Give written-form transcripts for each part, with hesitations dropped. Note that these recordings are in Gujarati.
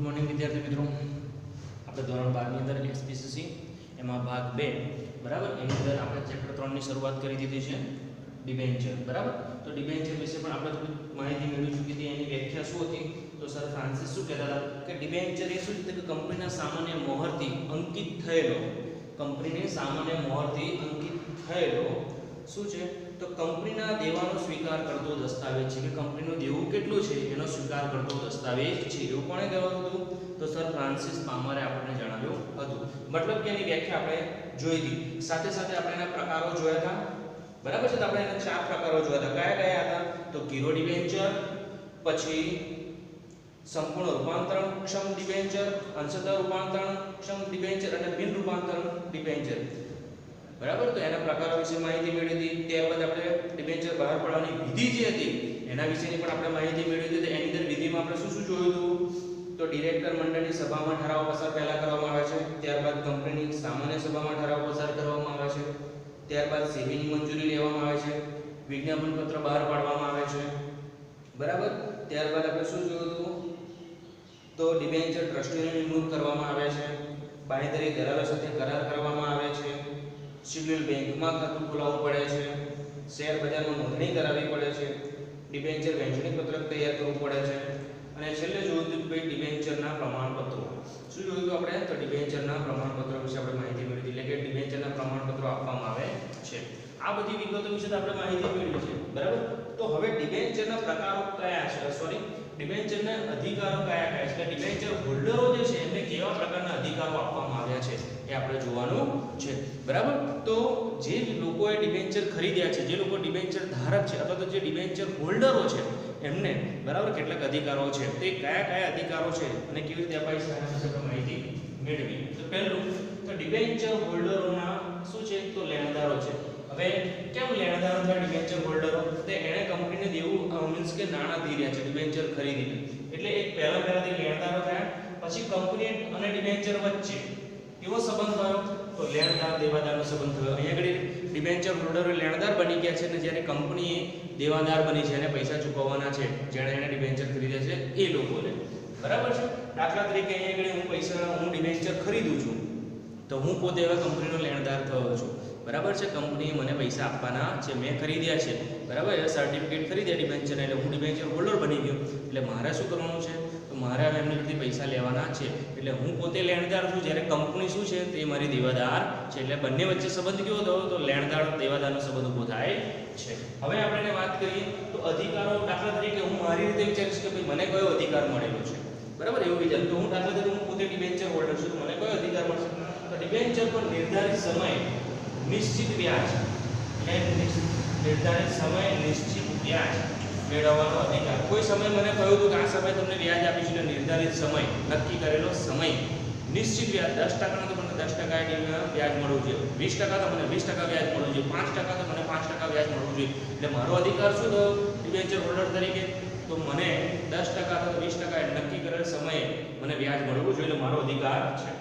મોર્નિંગ વિદ્યાર્થી મિત્રો, આપણે ધોરણ 12 ની અંદર એસપીસીસી એમાં ભાગ 2 બરાબર, એની અંદર આપણે ચેપ્ટર 3 ની શરૂઆત કરી દીધી છે, ડિબેન્ચર બરાબર. તો ડિબેન્ચર વિશે પણ આપણે થોડી માહિતી મેળવી ચૂકી હતી. એની વ્યાખ્યા શું હતી? તો સર ફ્રાન્સિસ શું કહેતા હતા કે ડિબેન્ચર એ શું છે કે કંપનીના સામાન્ય મોહરથી અંકિત થયેલો, કંપનીની સામાન્ય મોહરથી અંકિત થયેલો શું છે તો કંપનીના દેવાનો સ્વીકાર કરતો દસ્તાવેજ છે, કે કંપનીનું દેવું કેટલું છે એનો સ્વીકાર કરતો દસ્તાવેજ છે. એવું કોણે કહેવાતું હતું? તો સર ફ્રાન્સિસ પામરે આપણને જણાવ્યું હતું. મતલબ કે એની વ્યાખ્યા આપણે જોઈ હતી. સાથે સાથે આપણે એના પ્રકારો જોયા હતા બરાબર છે. તો આપણે એના 4 પ્રકારો જોયા હતા. કયા કયા હતા? તો ગીરો ડિબેન્ચર, પછી સંપૂર્ણ રૂપાંતરણ ક્ષમ ડિબેન્ચર, અંશતઃ રૂપાંતરણ ક્ષમ ડિબેન્ચર અને બિન રૂપાંતરણ ડિબેન્ચર બરાબર. તો એના પ્રકારો વિશે માહિતી મેળવી હતી. ત્યારબાદ આપણે ડિબેન્ચર બહાર પાડવાની વિધિ જે હતી એના વિશેની પણ આપણે માહિતી મેળવી હતી. એની અંદર વિધિમાં આપણે શું શું જોયું હતું? તો ડિરેક્ટર મંડળની સભામાં ઠરાવ પસાર પહેલા કરવામાં આવે છે, ત્યારબાદ કંપનીની સામાન્ય સભામાં ઠરાવ પસાર કરવામાં આવે છે, ત્યારબાદ સેબીની મંજૂરી લેવામાં આવે છે, વિજ્ઞાપન પત્ર બહાર પાડવામાં આવે છે બરાબર. ત્યારબાદ આપણે શું જોયું હતું? તો ડિબેન્ચર ટ્રસ્ટીની નિમણૂક કરવામાં આવે છે, બાંહેધરી દલાલો સાથે કરાર કરવામાં આવે છે, સિવિલ બેંકમાં ખાતું ખોલાવવું પડે છે, શેર બજારમાં નોંધણી કરાવવી પડે છે, ડિબેન્ચર વહેંચણી પત્રક તૈયાર કરવું પડે છે, અને છેલ્લે જોયું હતું કે ડિબેન્ચરના પ્રમાણપત્રો. શું જોયું હતું આપણે? તો ડિબેન્ચરના પ્રમાણપત્રો વિશે આપણે માહિતી મેળવી, એટલે કે ડિબેન્ચરના પ્રમાણપત્રો આપવામાં આવે છે. આ બધી વિગતો વિશે આપણે માહિતી મેળવી છે બરાબર. તો હવે ડિબેન્ચરના પ્રકારો કયા છે? સોરી, ડિબેન્ચરના અધિકારો કયા કયા છે? ડિબેન્ચર હોલ્ડરો જે છે એમને કેવા પ્રકારના અધિકારો આપવામાં આવ્યા છે એ આપણે જોવાનું છે બરાબર. તો જે લોકોએ ડિબેન્ચર ખરીદ્યા છે, જે લોકો ડિબેન્ચર ધારક છે અથવા તો જે ડિબેન્ચર હોલ્ડરો છે એમને બરાબર કેટલાક અધિકારો છે, તે કયા કયા અધિકારો છે અને કેવી રીતે અપાય છે એના વિશે માહિતી મેળવી. તો પહેલું તો ડિબેન્ચર હોલ્ડરોના શું છે તો લેણદારો છે. હવે કેમ લેણદારો છે ડિબેન્ચર હોલ્ડરો? તો એણે કંપનીને દેવું મીન્સ કે નાણાં દીધા છે ડિબેન્ચર ખરીદીને, એટલે એક પહેલાથી લેણદારો થયા. પછી કંપની અને ડિબેન્ચર વચ્ચે કેવો સંબંધ થયો? તો લેણદાર દેવાદારનો સંબંધ થયો. અહીંયા આગળ ડિબેન્ચર હોલ્ડરો લેણદાર બની ગયા છે અને જ્યારે કંપની દેવાદાર બની છે અને પૈસા ચૂકવવાના છે જેણે એને ડિબેન્ચર ખરીદ્યા છે એ લોકોને બરાબર છે. દાખલા તરીકે અહીંયા આગળ હું ડિબેન્ચર ખરીદું છું તો હું પોતે હવે કંપનીનો લેણદાર થયો છું બરાબર છે. કંપનીએ મને પૈસા આપવાના છે, મેં ખરીદ્યા છે બરાબર, એ સર્ટિફિકેટ ખરીદ્યા ડિબેન્ચર, એટલે હું ડિબેન્ચર હોલ્ડર બની ગયો. એટલે મારે શું કરવાનું છે? તો મારે હવે એમની પાસેથી પૈસા લેવાના છે. એટલે હું પોતે લેણદાર છું, જ્યારે કંપની શું છે તે મારી દેવાદાર છે. એટલે બંને વચ્ચે સંબંધ કેવો થયો? તો લેણદાર દેવાદારનો સંબંધ ઊભો થાય છે. હવે આપણે વાત કરીએ તો અધિકારો. દાખલા તરીકે હું મારી રીતે વિચારીશ કે ભાઈ મને કયો અધિકાર મળેલો છે બરાબર, એવું વિચારું તો હું દાખલા તરીકે હું પોતે ડિબેન્ચર હોલ્ડર છું તો મને કયો અધિકાર મળશે? તો ડિબેન્ચર પર નિર્ધારિત સમય નિશ્ચિત વ્યાજ, નિર્ધારિત સમય નિશ્ચિત વ્યાજ મેળવવાનો અધિકાર. કોઈ સમય મને કહ્યું હતું કે આ સમય તમને વ્યાજ આપીશું, એટલે નિર્ધારિત સમય નક્કી કરેલો સમય નિશ્ચિત વ્યાજ 10% તો મને 10% વ્યાજ મળવું જોઈએ, 20% તો મને 20% વ્યાજ મળવું જોઈએ, 5% તો મને 5% વ્યાજ મળવું જોઈએ. એટલે મારો અધિકાર શું થયો ડિબેન્ચર હોલ્ડર તરીકે? તો મને 10% અથવા 20% નક્કી કરેલ સમયે મને વ્યાજ મળવું જોઈએ, એટલે મારો અધિકાર છે.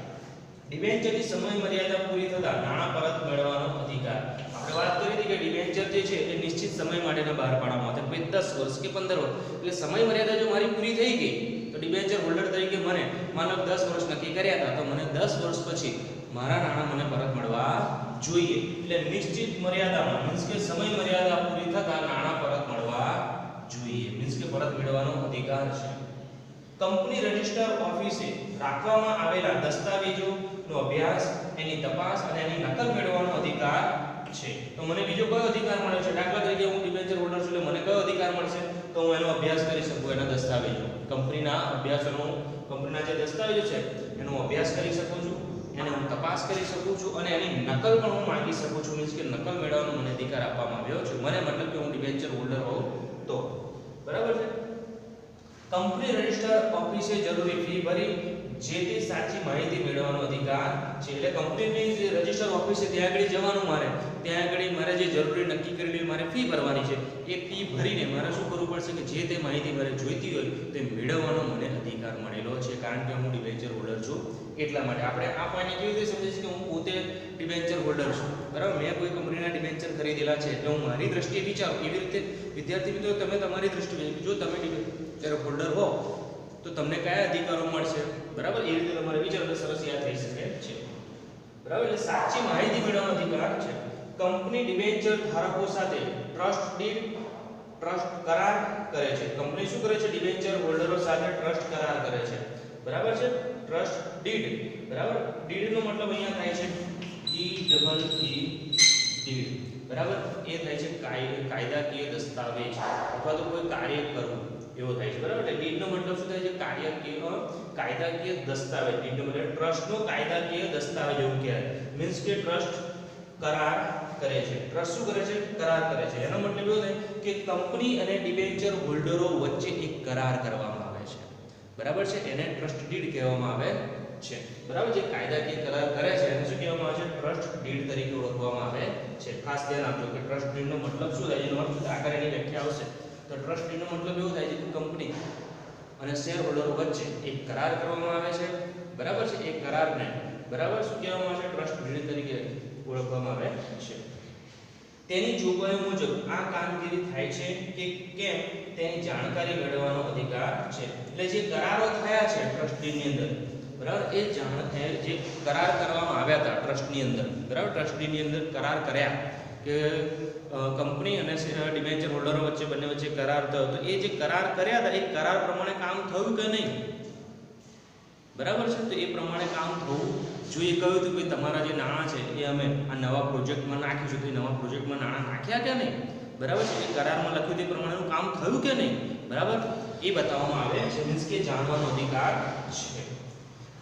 ડિબેન્ચરની સમય મર્યાદા પૂરી થતાં નાણાં પરત મેળવવાનો અધિકાર. આપણે વાત કરી હતી કે ડિબેન્ચર જે છે એ નિશ્ચિત સમય માટેના બહાર પાડવામાં આવે, કોઈ 10 વર્ષ કે 15 વર્ષ, એટલે સમય મર્યાદા જો મારી પૂરી થઈ ગઈ તો ડિબેન્ચર હોલ્ડર તરીકે મને માનો 10 વર્ષ નક્કી કર્યા હતા, તો મને 10 વર્ષ પછી મારા નાણાં મને પરત મળવા જોઈએ. એટલે નિશ્ચિત મર્યાદામાં મીન્સ કે સમય મર્યાદા પૂરી થતાં નાણાં પરત મળવા જોઈએ, મીન્સ કે પરત મેળવવાનો અધિકાર છે. કંપની રજિસ્ટર ઓફિસે રાખવામાં આવેલા દસ્તાવેજોનો અભ્યાસ, એની તપાસ અને એની નકલ મેળવવાનો અધિકાર છે. તો મને બીજો કયો અધિકાર મળે છે? દાખલા તરીકે હું ડિબેન્ચર હોલ્ડર છું એટલે મને કયો અધિકાર મળશે? તો હું એનો અભ્યાસ કરી શકું, એના દસ્તાવેજો, કંપનીના અભ્યાસનો, કંપનીના જે દસ્તાવેજો છે એનો અભ્યાસ કરી શકું છું, એને હું તપાસ કરી શકું છું અને એની નકલ પણ હું માંગી શકું છું. મીન્સ કે નકલ મેળવવાનો મને અધિકાર આપવામાં આવ્યો છે. મને મતલબ કે હું ડિબેન્ચર હોલ્ડર હોઉં તો બરાબર છે. કંપની રજિસ્ટર ઓફિસે જરૂરી ફી ભરી જે તે સાચી માહિતી મેળવવાનો અધિકાર છે. એટલે કંપનીની જે રજિસ્ટર ઓફિસ છે ત્યાં આગળ જવાનું, ત્યાં આગળ મારે જે જરૂરી નક્કી કરેલી મારે ફી ભરવાની છે, એ ફી ભરીને મારે શું કરવું પડશે કે જે તે માહિતી મારે જોઈતી હોય તે મેળવવાનો મને અધિકાર મળેલો છે, કારણ કે હું ડિબેન્ચર હોલ્ડર છું એટલા માટે. આપણે આ પોઈન્ટ કેવી રીતે સમજીએ કે હું પોતે ડિબેન્ચર હોલ્ડર છું બરાબર, મેં કોઈ કંપનીના ડિબેન્ચર ખરીદેલા છે એટલે હું મારી દ્રષ્ટિએ વિચારું. એવી રીતે વિદ્યાર્થી મિત્રો તમે તમારી દ્રષ્ટિએ, જો તમે ડિબેન્ચર હોલ્ડર હો તો તમને કયા અધિકારો મળશે, બરાબર? એ રીતે તમારે વિચારો સરસ યાદ થઈ શકે છે, બરાબર? એટલે સાચી માહિતી મેળવવાનો અધિકાર છે. કંપની ડિબેન્ચર ધારકો સાથે ટ્રસ્ટ ડીડ ટ્રસ્ટ કરાર કરે છે. કંપની શું કરે છે? ડિબેન્ચર હોલ્ડરો સાથે ટ્રસ્ટ કરાર કરે છે, બરાબર છે? ટ્રસ્ટ ડીડ, બરાબર? ડીડ નો મતલબ અહીંયા થાય છે ડીડ, બરાબર? એ થાય છે કાયદાકીય દસ્તાવેજ અથવા તો કોઈ કાર્ય કરવું એવો થાય છે, બરાબર? એટલે ડીડ નો મતલબ શું થાય છે? કાયદાકીય દસ્તાવેજ. ડીડ નો મતલબ ટ્રસ્ટ નો કાયદાકીય દસ્તાવેજ એવું કહેવાય. મીન્સ કે ટ્રસ્ટ કરાર કરે છે. ટ્રસ્ટ શું કરે છે? કરાર કરે છે. એનો મતલબ એવો થાય કે કંપની અને ડિબેન્ચર હોલ્ડરો વચ્ચે એક કરાર કરવામાં આવે છે, બરાબર છે? એને ટ્રસ્ટ ડીડ કહેવામાં આવે છે, બરાબર? જે કાયદાકીય કરાર કરે છે એને શું કહેવામાં આવે છે? ટ્રસ્ટ ડીડ તરીકે ઓળખવામાં આવે છે. ખાસ ધ્યાન આપજો કે ટ્રસ્ટ ડીડ નો મતલબ શું થાય છે, એનો અર્થ આગળ એની વ્યાખ્યા આવશે. તો ટ્રસ્ટ ડીડ નો મતલબ એવો થાય છે કે કંપની અને શેર હોલ્ડરો વચ્ચે એક કરાર કરવામાં આવે છે, બરાબર છે? એ કરારને, બરાબર, શું કહેવામાં આવે છે? ટ્રસ્ટ ડીડ તરીકે ઓળખવામાં આવે છે. તેની જોગવાઈઓ મુજબ આ કામગીરી થાય છે કે કેમ તેની જાણકારી મેળવવાનો અધિકાર છે. એટલે જે કરારો થયા છે ટ્રસ્ટ ડીડની અંદર, બરાબર, એ જે કરાર કરવામાં આવ્યા હતા ટ્રસ્ટની અંદર, બરાબર, ટ્રસ્ટીની અંદર કરાર કર્યા કે કંપની અને ડિબેન્ચર હોલ્ડરો વચ્ચે બંને વચ્ચે કરાર થયો, તો એ જે કરાર કર્યા હતા એ કરાર પ્રમાણે કામ થયું કે નહીં, બરાબર છે? તો એ પ્રમાણે કામ થવું જોઈએ. કહ્યું હતું કે તમારા જે નાણાં છે એ અમે આ નવા પ્રોજેક્ટમાં નાખીશું, તો એ નવા પ્રોજેક્ટમાં નાણાં નાખ્યા કે નહીં, બરાબર છે? એ કરારમાં લખ્યું તે પ્રમાણેનું કામ થયું કે નહીં, બરાબર, એ બતાવવામાં આવે છે. મીન્સ કે જાણવાનો અધિકાર છે.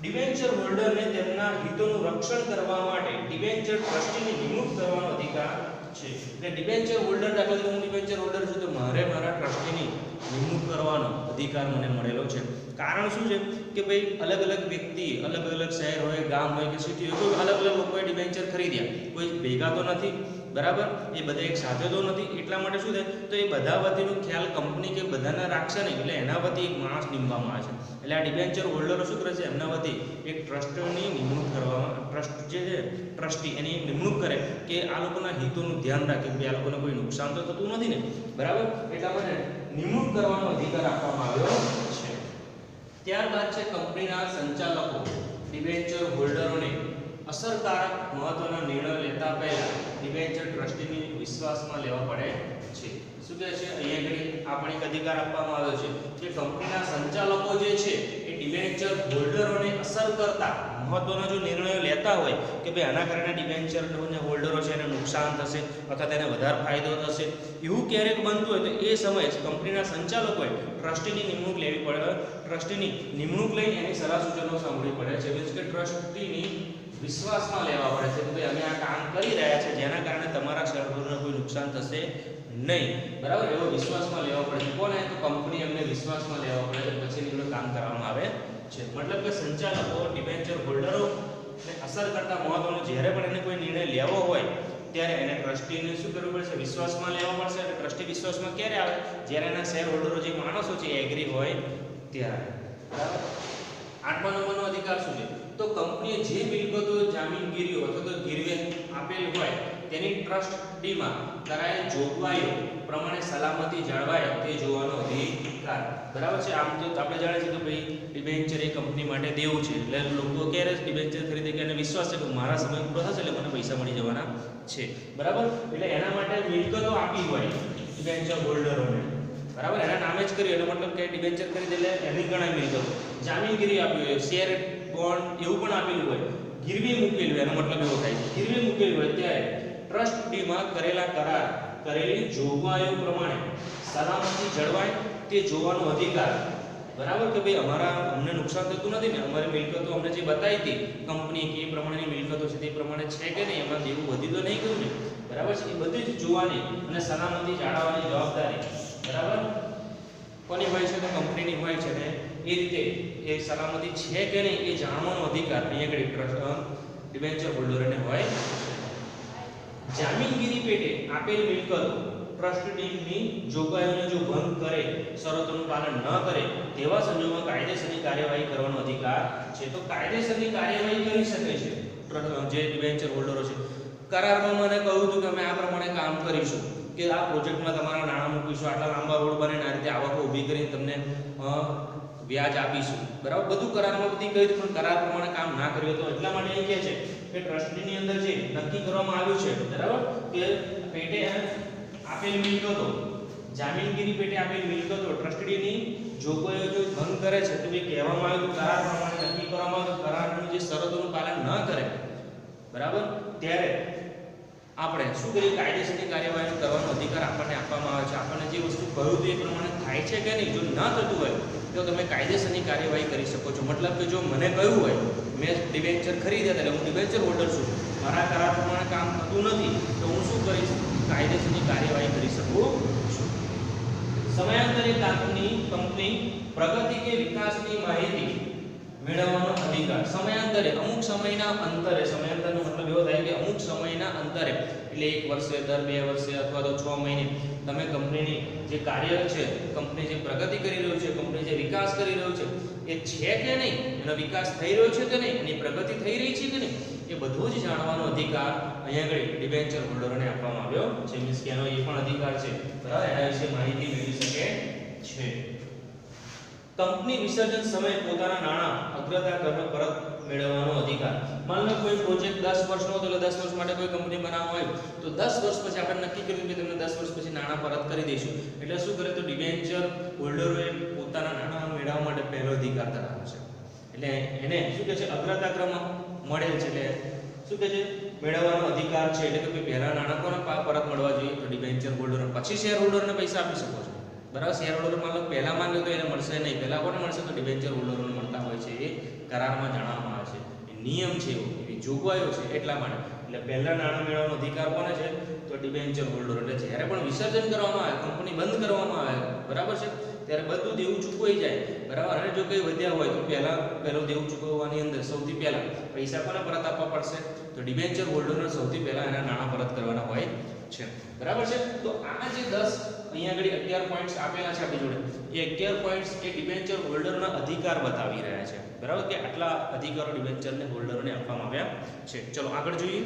ડિબેન્ચર હોલ્ડરને તેમના હિતોનું રક્ષણ કરવા માટે ડિબેન્ચર ટ્રસ્ટીની નિમણૂક કરવાનો અધિકાર છે. એટલે ડિબેન્ચર હોલ્ડર, દાખલા તરીકે હું ડિબેન્ચર હોલ્ડર છું તો મારે મારા ટ્રસ્ટીની નિમણૂક કરવાનો અધિકાર મને મળેલો છે. કારણ શું છે કે ભાઈ અલગ અલગ વ્યક્તિ, અલગ અલગ શહેર હોય, ગામ હોય કે સિટી હોય, કોઈ અલગ અલગ લોકોએ ડિબેન્ચર ખરીદ્યા, કોઈ ભેગા તો નથી, બરાબર? એ બધા એક સાથે તો નથી. એટલા માટે શું થાય, તો એ બધા વતીનો ખ્યાલ કંપની કે બધાના રાખશે નહીં, એટલે એના વતી એક માણસ નિમવામાં આવે છે. એટલે આ ડિબેન્ચર હોલ્ડરો શું કરે છે? એમના વતી એક ટ્રસ્ટની નિમણૂક કરવામાં, ટ્રસ્ટ જે છે ટ્રસ્ટી એની નિમણૂક કરે કે આ લોકોના હિતોનું ધ્યાન રાખે કે આ લોકોને કોઈ નુકસાન તો થતું નથી ને, બરાબર? એટલા માટે નિમણૂક કરવાનો અધિકાર આપવામાં આવ્યો છે. ત્યારબાદ છે કંપનીના સંચાલકો ડિબેન્ચર હોલ્ડરોને અસરકારક મહત્વના નિર્ણય લેતા પહેલા ડિબેન્ચર ટ્રસ્ટીની વિશ્વાસમાં લેવા પડે છે. શું કહે છે અહીંયા? આપણે એક અધિકાર આપવામાં આવ્યો છે કે કંપનીના સંચાલકો જે છે એ ડિબેન્ચર હોલ્ડરોને અસર કરતા મહત્વના જો નિર્ણયો લેતા હોય કે ભાઈ આના કારણે ડિબેન્ચર હોલ્ડરો છે એને નુકસાન થશે અથવા તેને વધારે ફાયદો થશે, એવું ક્યારેક બનતું હોય તો એ સમયે કંપનીના સંચાલકોએ ટ્રસ્ટીની નિમણૂક લેવી પડે. ટ્રસ્ટીની નિમણૂક લઈને એની સલાહ સૂચનો સાંભળવી પડે છે. મીન્સ કે ટ્રસ્ટીની વિશ્વાસમાં લેવા પડે છે કે ભાઈ અમે આ કામ કરી રહ્યા છે જેના કારણે તમારા શેરહોલ્ડરને કોઈ નુકસાન થશે નહીં, બરાબર? એવો વિશ્વાસમાં લેવા પડે છે. કોને? તો કંપની એમને વિશ્વાસમાં લેવા પડે છે, પછી એનું કામ કરવામાં આવે છે. મતલબ કે સંચાલકો ડિબેન્ચર હોલ્ડરોને અસર કરતા મહત્વનો જ્યારે પણ એને કોઈ નિર્ણય લેવો હોય ત્યારે એને ટ્રસ્ટીને શું કરવું પડશે? વિશ્વાસમાં લેવા પડશે. એટલે ટ્રસ્ટી વિશ્વાસમાં ક્યારે આવે? જ્યારે એના શેર હોલ્ડરો જે માણસો છે એગ્રી હોય ત્યારે, બરાબર? 8મા નંબરનો અધિકાર શું છે? તો કંપનીએ જે મિલકતો જામીનગીરીઓ અથવા તો ગીરવે આપેલ હોય તેની ટ્રસ્ટીમાં કરાયેલ જોગવાઈઓ પ્રમાણે સલામતી જળવાય તે જોવાનો અધિકાર, બરાબર છે? આમ તો આપણે જાણીએ છીએ કે ભાઈ ડિબેન્ચર એ કંપની માટે દેવું છે, એટલે લોકો ક્યારે ડિબેન્ચર ખરીદે કે એને વિશ્વાસ છે કે મારા સમય પૂરો થશે એટલે મને પૈસા મળી જવાના છે, બરાબર? એટલે એના માટે મિલકતો આપી હોય ડિબેન્ચર હોલ્ડરોને, બરાબર? એના નામે જ કરી, એટલે મતલબ કે ડિબેન્ચર ખરીદે એટલે એની ગણાય મિલકતો. જામીનગીરી આપી હોય, શેર, બોન્ડ એવું પણ આપેલું હોય, ગીરવી મૂકેલું હોય, એનો મતલબ એવો થાય છે ગીરવી મૂકેલું હોય ત્યારે ટ્રસ્ટ ડીમાં કરેલા કરાર કરેલી જોગવાઈઓ પ્રમાણે સલામતી જળવાય તે જોવાનો અધિકાર, બરાબર? કે ભાઈ અમને નુકસાન થતું નથી ને, અમારી મિલકતો અમને જે બતાવી હતી કંપની કે એ પ્રમાણેની મિલકતો છે તે પ્રમાણે છે કે નહીં, એમાં દેવું વધી તો નહીં ગયું ને, બરાબર છે? એ બધી જ જોવાની અને સલામતી જાળવવાની જવાબદારી, બરાબર, કોની હોય છે? તો કંપનીની હોય છે ને એ રીતે એ સલામતી છે કે નહીં એ જાણવાનો અધિકાર અહીંયા ડિબેન્ચર હોલ્ડરોને હોય. જામીનગીરી પેટે આપેલ મિલકતો ટ્રસ્ટીની જોગવાઈઓને જો ભંગ કરે, શરતોનું પાલન ન કરે તેવા સંજોગોમાં કાયદેસરની કાર્યવાહી કરવાનો અધિકાર છે. તો કાયદેસરની કાર્યવાહી કરી શકે છે જે ડિબેન્ચર હોલ્ડરો છે. કરારમાં મને કહ્યું હતું કે અમે આ પ્રમાણે કામ કરીશું કે આ પ્રોજેક્ટમાં તમારા નાણાં મૂકીશું, આટલા લાંબા રોડ બને આ રીતે આવકો ઊભી કરીને તમને વ્યાજ આપીશું, બરાબર. બધું કરારમાં બધી કહ્યું પણ કરાર પ્રમાણે કામ ના કર્યું તો એટલા માટે એ કહે છે કે ટ્રસ્ટીની અંદર જે નક્કી કરવામાં આવ્યું છે, બરાબર, કે પેટે આપેલ મિલકતો, જામીનગીરી પેટે આપેલ મિલકતો ટ્રસ્ટીની જોગવાઈઓ જો ભંગ કરે છે તો એ કહેવામાં આવ્યું કરાર પ્રમાણે નક્કી કરવામાં આવ્યું કરારની જે શરતોનું પાલન ન કરે, બરાબર, ત્યારે આપણે શું કરીએ કાયદેસરની કાર્યવાહી કરવાનો અધિકાર આપણને આપવામાં આવે છે. આપણને જે વસ્તુ કહ્યું તે પ્રમાણે થાય છે કે નહીં, જો ન થતું હોય તો તમે કાયદેસરની કાર્યવાહી કરી શકો છો. મતલબ કે જો મને કહ્યું હોય મેં ડિબેન્ચર ખરીદ્યા એટલે હું ડિબેન્ચર હોલ્ડર છું, મારા કરાર પ્રમાણે કામ થતું નથી તો હું શું કરીશ, કાયદેસરની કાર્યવાહી કરી શકું છું. સમયાંતરે કંપની પ્રગતિ કે વિકાસની માહિતી મેળવવાનો અધિકાર. સમયાંતરે અમુક સમયના અંતરે, સમયાંતરનો મતલબ એવો થાય કે અમુક સમયના અંતરે એટલે 1 વર્ષે, દર 2 વર્ષે અથવા તો 6 મહિને તમે કંપનીની જે કાર્ય છે, કંપની જે પ્રગતિ કરી રહ્યું છે, કંપની જે વિકાસ કરી રહ્યું છે એ છે કે નહીં, એનો વિકાસ થઈ રહ્યો છે કે નહીં, એની પ્રગતિ થઈ રહી છે કે નહીં, એ બધું જ જાણવાનો અધિકાર અહીંયા આગળ ડિબેન્ચર હોલ્ડરોને આપવામાં આવ્યો છે. મીન્સ કે એનો એ પણ અધિકાર છે, બરાબર, એના વિશે માહિતી મેળવી શકે છે. કંપની વિસર્જન સમયે પોતાના નાણાં અગ્રતા કરનો પરત મેળવવાનો અધિકાર. માની લો કોઈ પ્રોજેક્ટ 10 વર્ષનો હતો, એટલે 10 વર્ષ માટે કોઈ કંપની બનાવવા હોય તો 10 વર્ષ પછી આપણે નક્કી કર્યું કે તમને 10 વર્ષ પછી નાણાં પરત કરી દઈશું. એટલે શું કરે તો ડિબેન્ચર હોલ્ડરોએ પોતાના નાણાં મેળવવા માટે પહેલો અધિકાર ધરાવે છે. એટલે એને શું કહે છે અગ્રતા ક્રમ મળેલ છે, એટલે શું કહે છે મેળવવાનો અધિકાર છે. એટલે કે પહેલા નાણાં કોને પરત મળવા જોઈએ તો ડિબેન્ચર હોલ્ડર, પછી શેર હોલ્ડરને પૈસા આપી શકો છો, બરાબર. શેર હોલ્ડર માન લો પહેલા માંગે તો એને મળશે નહીં, પહેલા કોને મળશે તો ડિબેન્ચર હોલ્ડરોને મળતા હોય છે. એ કરારમાં જણાવવામાં આવે છે, એ નિયમ છે, એવી જોગવાઈઓ છે એટલા માટે. એટલે પહેલા નાણાં મેળવવાનો અધિકાર કોને છે તો ડિબેન્ચર હોલ્ડર. એટલે જ્યારે પણ વિસર્જન કરવામાં આવે, કંપની બંધ કરવામાં આવે, બરાબર છે, ત્યારે બધું દેવું ચૂકવાઈ જાય, બરાબર. અને જો કંઈ વધ્યા હોય તો પહેલું દેવું ચૂકવવાની અંદર સૌથી પહેલા પૈસા કોને પરત આપવા પડશે તો ડિબેન્ચર હોલ્ડરને સૌથી પહેલા એના નાણાં પરત કરવાના હોય છે, બરાબર છે. તો આ જે 10 અહીંયા આગળ 11 પોઈન્ટ્સ આપેલા છે આપણી જોડે, એ 11 પોઈન્ટ્સ એ ડિબેન્ચર હોલ્ડરના અધિકાર બતાવી રહ્યા છે, બરાબર, કે આટલા અધિકારો ડિબેન્ચરને હોલ્ડરોને આપવામાં આવ્યા છે. ચલો આગળ જોઈએ.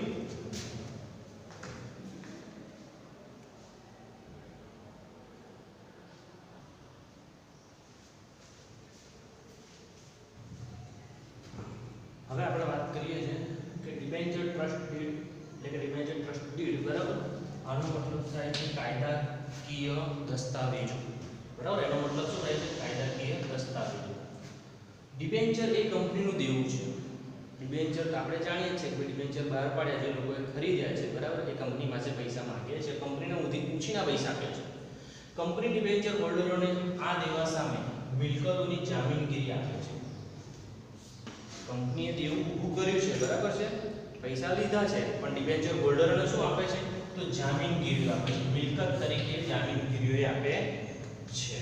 હવે આપણે વાત કરીએ છીએ કે ડિબેન્ચર ટ્રસ્ટ ડીડ, એટલે કે ડિબેન્ચર ટ્રસ્ટ ડીડ, બરાબર. આનો મતલબ થાય છે કાયદાકીય દસ્તાવેજો, બરાબર. એનો મતલબ શું થાય છે કાયદાકીય દસ્તાવેજો. ડિબેન્ચર એ કંપનીનું દેવું છે. ડિબેન્ચર આપણે જાણીએ છીએ કે ડિબેન્ચર બહાર પાડ્યા જે લોકોએ ખરીદ્યા છે, બરાબર, એ કંપની પાસે પૈસા માંગે છે, કંપનીને ઉછીના પૈસા આપે છે. કંપની ડિબેન્ચર હોલ્ડરોને આ દેવા સામે મિલકતોની જામીનગીરી આપે છે. કંપનીએ દેવું ઊભું કર્યું છે, બરાબર છે, પૈસા લીધા છે, પણ ડિબેન્ચર હોલ્ડરોને શું આપે છે તો જામીનગીરી આપે છે, મિલકત તરીકે જામીનગીરીઓ આપે છે,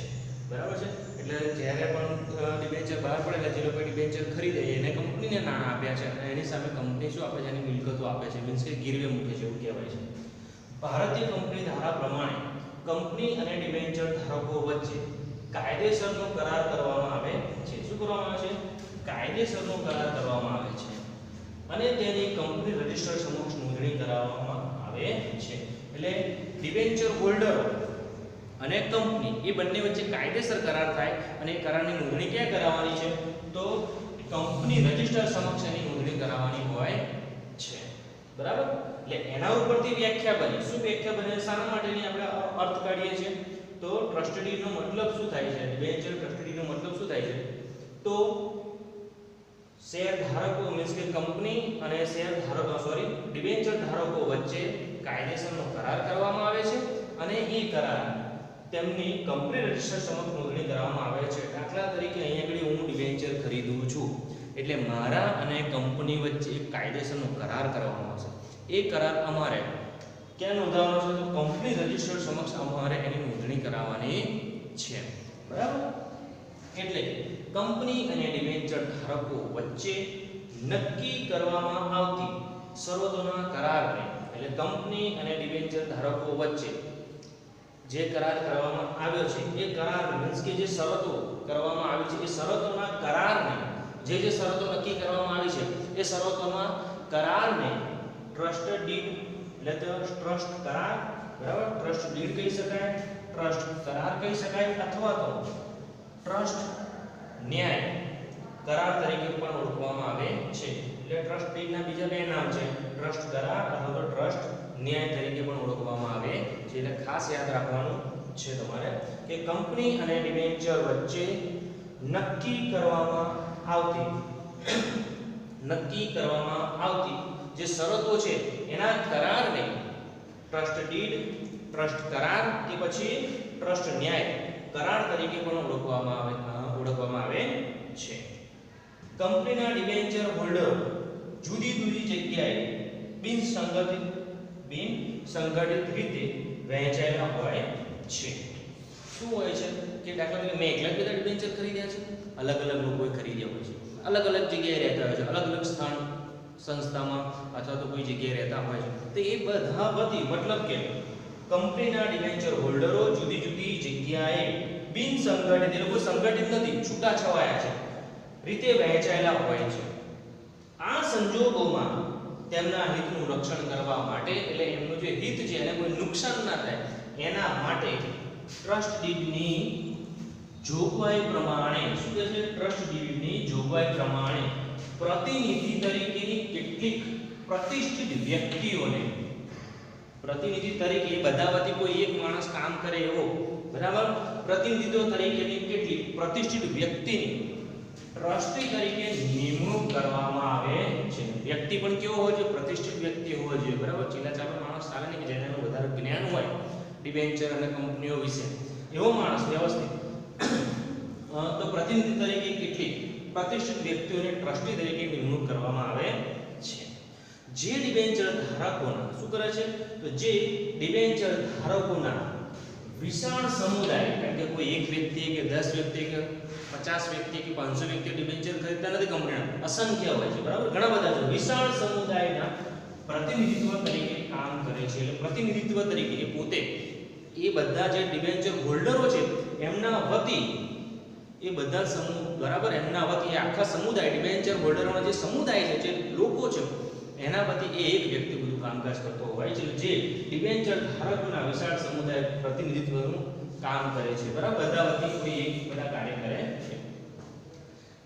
બરાબર છે. એટલે જ્યારે પણ ડિબેન્ચર બહાર પડે એટલે જે લોકો ડિબેન્ચર ખરીદે એને કંપનીને નાણાં આપ્યા છે અને એની સામે કંપની શું આપે છે એની મિલકતો આપે છે, મીન્સ કે ગીરવે મૂકે છે એવું કહેવાય છે. ભારતીય કંપની ધારા પ્રમાણે કંપની અને ડિબેન્ચર ધારકો વચ્ચે કાયદેસરનો કરાર કરવામાં આવે છે. શું કરવામાં આવે છે કાયદેસરનો કરાર કરવામાં આવે છે અને તેની કંપની રજિસ્ટર સમક્ષ નોંધણી કરાવવામાં આવે છે. એટલે ડિબેન્ચર હોલ્ડરો અને કંપની એ બંને વચ્ચે કાયદેસર કરાર થાય અને એ કરારની નોંધણી ક્યાં કરાવવાની છે તો કંપની રજિસ્ટર સમક્ષ એની નોંધણી કરાવવાની હોય છે, બરાબર. એટલે એના ઉપરથી વ્યાખ્યા બની. શું વ્યાખ્યા બને, શાના માટેની આપણે અર્થ કાઢીએ છીએ તો ટ્રસ્ટીનો મતલબ શું થાય છે, ડિબેન્ચર ટ્રસ્ટીનો મતલબ શું થાય છે તો શેર ધારકો મીન્સ કે કંપની અને શેર ધારકો ડિબેન્ચર ધારકો વચ્ચે કાયદેસરનો કરાર કરવામાં આવે છે અને એ કરાર તેમની કંપની રજિસ્ટર સમક્ષ નોંધણી કરવામાં આવે છે. દાખલા તરીકે અહીંયા આગળ હું ડિબેન્ચર ખરીદું છું એટલે મારા અને કંપની વચ્ચે એક કાયદેસરનો કરાર કરવામાં આવશે. એ કરાર અમારે ક્યાં નોંધાવવાનો છે તો કંપની રજિસ્ટર સમક્ષ અમારે એની નોંધણી કરાવવાની છે, બરાબર. એટલે કંપની અને ડિબેન્ચર ધારકો વચ્ચે નક્કી કરવામાં આવતી શરતોના કરારને એટલે કંપની અને ડિબેન્ચર ધારકો વચ્ચે જે કરાર કરવામાં આવ્યો છે એ કરાર મીન્સ કે જે શરતો કરવામાં આવી છે એ શરતોના કરારને જે શરતો નક્કી કરવામાં આવી છે એ શરતોના કરારને ટ્રસ્ટ ડીડ એટલે ટ્રસ્ટ કરાર, બરાબર, ટ્રસ્ટ ડીડ કહી શકાય, ટ્રસ્ટ કરાર કહી શકાય અથવા તો ટ્રસ્ટ ન્યાય કરાર તરીકે પણ ઓળખવામાં આવે છે. એટલે ટ્રસ્ટ ડીડના બીજા બે નામ છે, ટ્રસ્ટ કરાર અથવા તો ટ્રસ્ટ ન્યાય તરીકે પણ ઓળખવામાં આવે છે. એટલે ખાસ યાદ રાખવાનું છે તમારે કે કંપની અને ડિબેન્ચર વચ્ચે નક્કી કરવામાં આવતી જે શરતો છે એના કરારને ટ્રસ્ટ ડીડ, ટ્રસ્ટ કરાર કે પછી ટ્રસ્ટ ન્યાય કરાર તરીકે પણ ઓળખવામાં આવે છે. કંપનીના ડિબેન્ચર હોલ્ડર જુદી જુદી જગ્યાએ બિનસંગઠિત રીતે વહેંચાયેલા હોય છે. શું હોય છે કે દાખલા તરીકે મેં એકલા બધા ડિબેન્ચર ખરીદ્યા છે, અલગ અલગ લોકોએ ખરીદ્યા હોય છે, અલગ અલગ જગ્યાએ રહેતા હોય છે, અલગ અલગ સ્થાન સંસ્થામાં અથવા તો કોઈ જગ્યાએ રહેતા હોય છે. તો એ બધા વતી મતલબ કે કંપનીના ડિબેન્ચર હોલ્ડરો જુદી જુદી જગ્યાએ બિનસંગઠિત, એ લોકો સંગઠિત નથી, છૂટાછવાયા છે, રીતે વહેંચાયેલા હોય છે. આ સંજોગોમાં તેમના હિતનું રક્ષણ કરવા માટે, એટલે એમનું જે હિત છે એને કોઈ નુકસાન ના થાય એના માટે ટ્રસ્ટ ડીડની જોગવાઈ પ્રમાણે, શું કહે છે, ટ્રસ્ટ ડીડની જોગવાઈ પ્રમાણે પ્રતિનિધિ તરીકેની કેટલીક પ્રતિષ્ઠિત વ્યક્તિઓને, પ્રતિનિધિ તરીકે બધા વતી કોઈ એક માણસ કામ કરે એવો, બરાબર, પ્રતિનિધિત્વ તરીકેની કેટલીક પ્રતિષ્ઠિત વ્યક્તિની ટ્રસ્ટી તરીકે નિમણૂક કરવામાં આવે છે. વ્યક્તિ પણ કેવો હોય છે, પ્રતિષ્ઠિત વ્યક્તિ હોવો જોઈએ, બરાબર. ચીલાચાલો માણસ ચાલે નહીં કે જેને વધારે જ્ઞાન હોય ડિબેન્ચર અને કંપનીઓ વિશે, એવો માણસ વ્યવસ્થિત. તો પ્રતિનિધિ તરીકે કેટલીક પ્રતિષ્ઠિત વ્યક્તિઓને ટ્રસ્ટી તરીકે નિમણૂક કરવામાં આવે છે. જે ડિબેન્ચર ધારકોના, શું કરે છે, તો જે ડિબેન્ચર ધારકોના વિશાળ સમુદાય, કારણ કે કોઈ એક વ્યક્તિ કે 10 વ્યક્તિ કે 50 વ્યક્તિ કે 500 વ્યક્તિ ડિબેન્ચર ખરીદતા નથી કંપનીના, અસંખ્ય હોય છે, બરાબર, ઘણા બધા છે. વિશાળ સમુદાયના પ્રતિનિધિત્વ તરીકે કામ કરે છે. એટલે પ્રતિનિધિત્વ તરીકે એ પોતે, એ બધા જે ડિબેન્ચર હોલ્ડરો છે એમના વતી, એ બધા સમૂહ, બરાબર, એમના વતી આખા સમુદાય, ડિબેન્ચર હોલ્ડરોનો જે સમુદાય છે, જે લોકો છે, એના વતી એ એક વ્યક્તિ બધું કામકાજ કરતો હોય છે, જે ડિબેન્ચર ધારકોના વિશાળ સમુદાય પ્રતિનિધિત્વનું કામ કરે છે, બરાબર. બધા વતી કોઈ એક બધા કાર્ય કરે છે.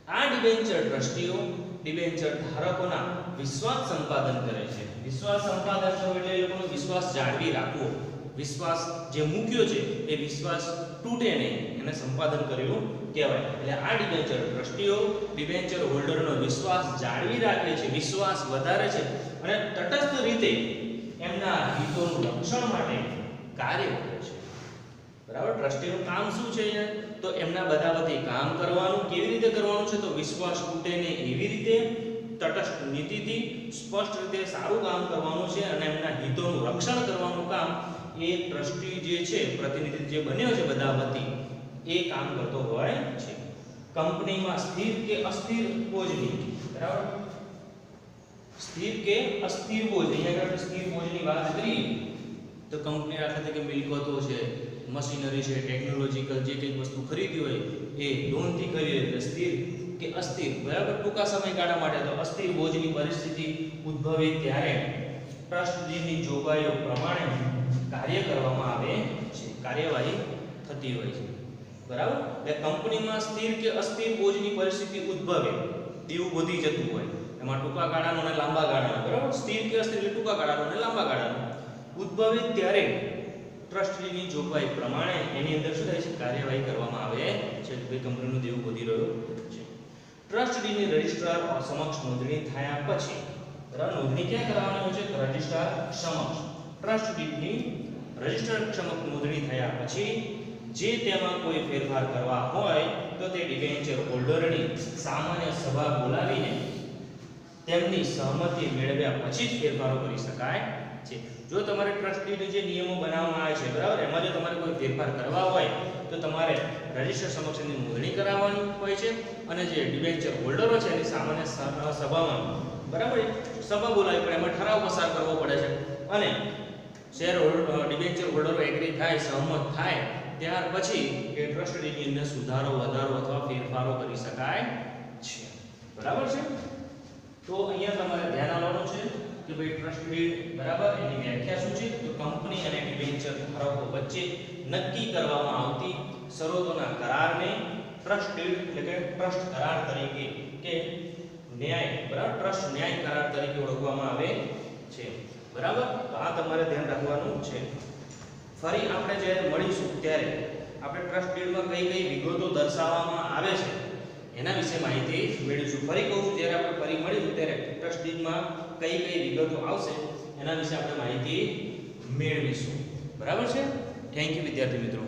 આ ડિબેન્ચર ટ્રસ્ટીઓ ડિબેન્ચર ધારકોના વિશ્વાસ સંપાદન કરે છે. વિશ્વાસ સંપાદન એટલે એ લોકોનો વિશ્વાસ જાળવી રાખવો, વિશ્વાસ જે મૂક્યો છે એ વિશ્વાસ તૂટે નહીં, એને સંપાદન કર્યું કહેવાય. એટલે આ ડિબેન્ચર ટ્રસ્ટીઓ ડિબેન્ચર હોલ્ડરનો વિશ્વાસ જાળવી રાખે છે, વિશ્વાસ વધારે છે અને તટસ્થ રીતે એમના હિતોનું રક્ષણ માટે કાર્ય કરે છે, બરાબર. ટ્રસ્ટીનું કામ શું છે, તો એમના બધા વતી કામ કરવાનું. કેવી રીતે કરવાનું છે, તો વિશ્વાસ તૂટે નહીં એવી રીતે, તટસ્થ નીતિથી, સ્પષ્ટ રીતે સારું કામ કરવાનું છે અને એમના હિતોનું રક્ષણ કરવાનું કામ એ ટ્રસ્ટી જે છે, પ્રતિનિધિ જે બન્યો છે બધા વતી, એ કામ કરતો હોય છે. કંપનીમાં સ્થિર કે અસ્થિર બોજની, બરાબર, સ્થિર કે અસ્થિર બોજ, અહીંયા આપણે સ્થિર બોજની વાત કરીએ તો કંપની રાખે કે મિલકતો છે, મશીનરી છે, ટેકનોલોજીકલ જે કંઈ વસ્તુ ખરીદી હોય એ લોનથી ખરીદે, એટલે સ્થિર કે અસ્થિર, બરાબર. ટૂંકા સમયગાળા માટે તો અસ્થિર બોજની પરિસ્થિતિ ઉદ્ભવે ત્યારે ટ્રસ્ટની જોગવાઈઓ પ્રમાણે કાર્ય કરવામાં આવે છે, કાર્યવાહી થતી હોય છે, બરાબર. એટલે કંપનીમાં સ્થિર કે અસ્થિર બોજની પરિસ્થિતિ ઉદ્ભવે, દેવું વધી જતું હોય, એમાં ટૂંકા ગાળાનો અને લાંબા ગાળાનો, બરાબર. સ્થિર કે અસ્થિર એટલે ટૂંકા ગાળાનો અને લાંબા ગાળાનો ઉદ્ભવે ત્યારે ટ્રસ્ટની જોગવાઈ પ્રમાણે એની અંદર શું થાય છે, કાર્યવાહી કરવામાં આવે છે કે કંપનીનું દેવું વધી રહ્યું છે. ટ્રસ્ટની રજિસ્ટ્રાર સમક્ષ નોંધણી થયા પછી, બરાબર, નોંધણી ક્યાં કરવાની હોય છે, રજિસ્ટ્રાર સમક્ષ. ટ્રસ્ટની રજિસ્ટ્રાર સમક્ષ નોંધણી થયા પછી જે તેમાં કોઈ ફેરફાર કરવા હોય તો તે ડિબેન્ચર હોલ્ડરની સામાન્ય સભા બોલાવીને તેમની સહમતિ મેળવ્યા પછી જ ફેરફારો કરી શકાય છે. જો તમારે ટ્રસ્ટીના જે નિયમો બનાવવામાં આવે છે, બરાબર, એમાં જો તમારે કોઈ ફેરફાર કરવા હોય તો તમારે રજિસ્ટર સમક્ષ એની નોંધણી કરાવવાની હોય છે અને જે ડિબેન્ચર હોલ્ડરો છે એની સામાન્ય સભામાં, બરાબર, સભા બોલાવી પડે, એમાં ઠરાવ પસાર કરવો પડે છે અને શેર ડિબેન્ચર હોલ્ડરો એગ્રી થાય, સહમત થાય, ત્યાર પછી એ ટ્રસ્ટની અંદર સુધારો, વધારો અથવા ફેરફારો કરી શકાય છે, બરાબર છે. તો અહીંયા તમારે ધ્યાન આપવાનું છે કે ભાઈ ટ્રસ્ટ ડીડ, બરાબર, એની વ્યાખ્યા શું છે, તો કંપની અને ડિબેન્ચર ધારકો વચ્ચે નક્કી કરવામાં આવતી શરતોના કરારને ટ્રસ્ટ ડીડ એટલે કે ટ્રસ્ટ કરાર તરીકે કે ન્યાય, બરાબર, ટ્રસ્ટ ન્યાય કરાર તરીકે ઓળખવામાં આવે છે, બરાબર. તો આ તમારે ધ્યાન રાખવાનું છે. ફરી આપણે જ્યારે મળીશું ત્યારે આપણે ટ્રસ્ટ ડીડમાં કઈ કઈ વિગતો દર્શાવવામાં આવે છે એના વિશે માહિતી મેળવીશું. ફરી કહું છું, જ્યારે આપણે ફરી મળીશું ત્યારે ટ્રસ્ટ ડીડમાં કઈ કઈ વિગતો આવશે એના વિશે આપણે માહિતી મેળવીશું, બરાબર છે. થેન્ક યુ વિદ્યાર્થી મિત્રો.